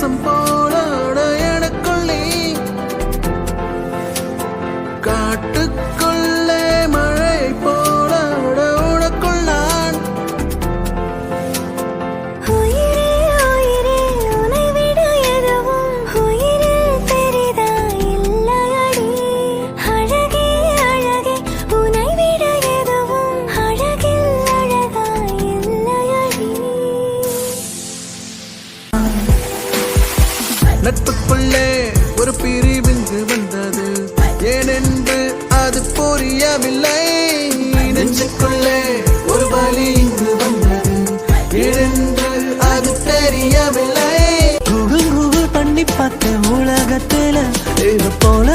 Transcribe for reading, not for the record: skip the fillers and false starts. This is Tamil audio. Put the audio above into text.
வாசம் போல எனக்குள்ளே காட்டுக்குள்ளே மழை போல உனக்குள் நான் நட்புக்குள்ளே ஒரு பிரிவிந்து வந்தது ஏனென்று அது புரியவில்லை நெஞ்சுக்குள்ளே ஒரு வலி இங்கு வந்தது ஏனென்று அது தெரியவில்லை கூகுள் பண்ணி பார்த்த உலகத்துல இது போல